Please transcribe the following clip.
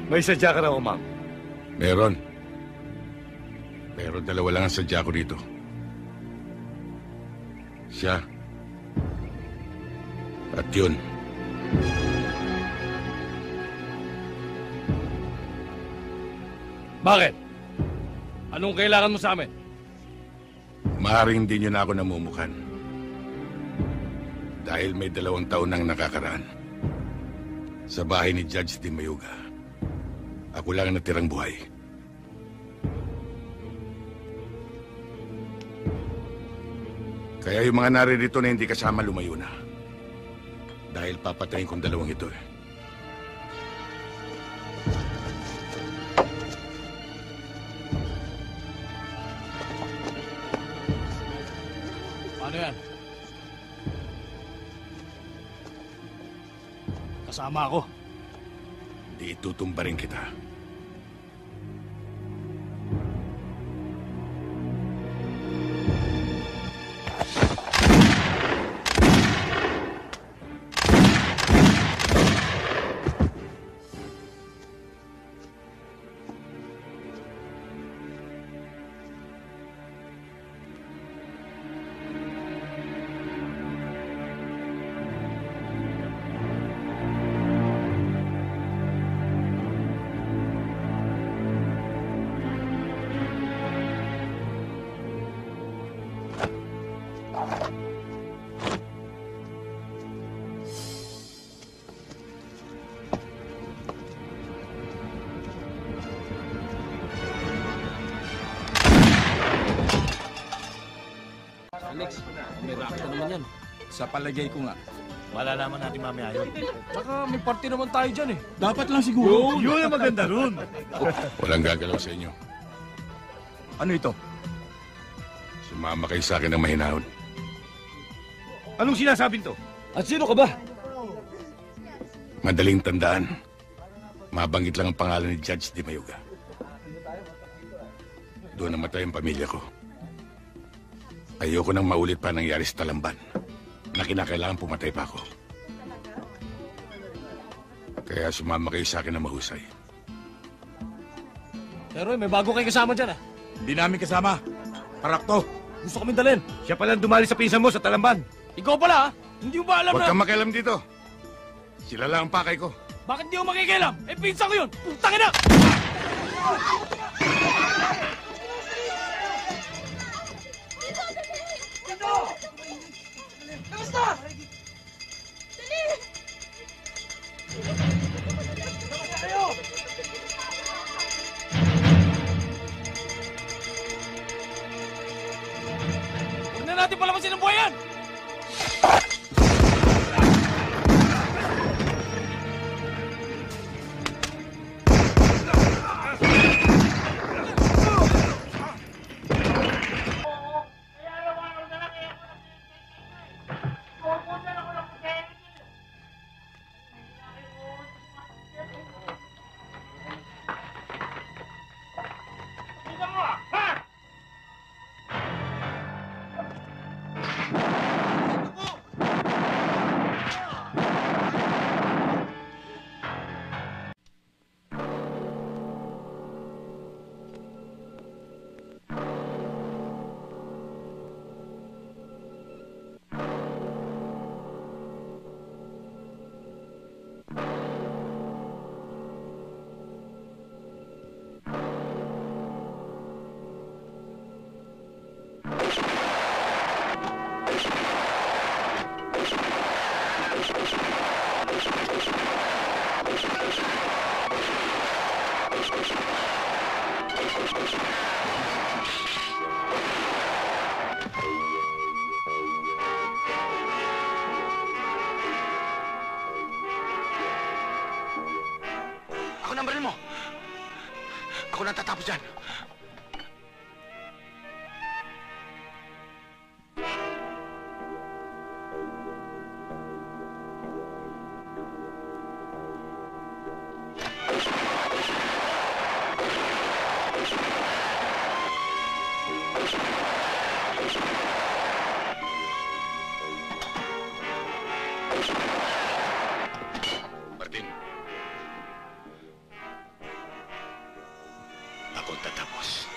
May sadya ka raw, ma'am. Meron. Pero dalawa lang ang sadya ko rito. Siya. At yun. Bakit? Anong kailangan mo sa amin? Maaaring hindi nyo na ako namumukan. Dahil may 2 taon nang nakakaraan. Sa bahay ni Judge Di Mayuga. Ako lang ang natirang buhay. Kaya yung mga naririto na hindi kasama lumayo na. Dahil papatayin kong 2 ito eh. Ano yan? Kasama ako. Hindi itutumba rin kita. Alex, may racket na naman yan. Sa palagay ko nga. Malalaman natin mamaya yun. Tsaka may party naman tayo dyan eh. Dapat lang siguro. Yun ang maganda ron. Walang gagalaw sa inyo. Ano ito? Sumama kayo sa akin ng mahinahon. Anong sinasabing to? At sino ka ba? Madaling tandaan. Mabanggit lang ang pangalan ni Judge Di Mayuga. Doon namatay ang pamilya ko. Ayoko nang maulit pa nangyari sa Talamban na kinakailangan pumatay pa ako. Kaya sumama kayo sa akin na mahusay. Pero may bago kayo kasama dyan ah. Hindi namin kasama. Parakto. Gusto kami dalhin. Siya palang dumali sa pinsan mo sa Talamban. Ikaw pala ah. Hindi mo ba alam Huwag na... kang makialam dito. Sila lang ang pakay ko. Bakit di mo makikialam? Eh pinsan ko yun. Putangin na! Kamusta? Dali! Tayo! Huwag na natin palabasin ang buhay yan! Ako nang baril mo. Ako nang tatapos dyan. ako ang tatapos.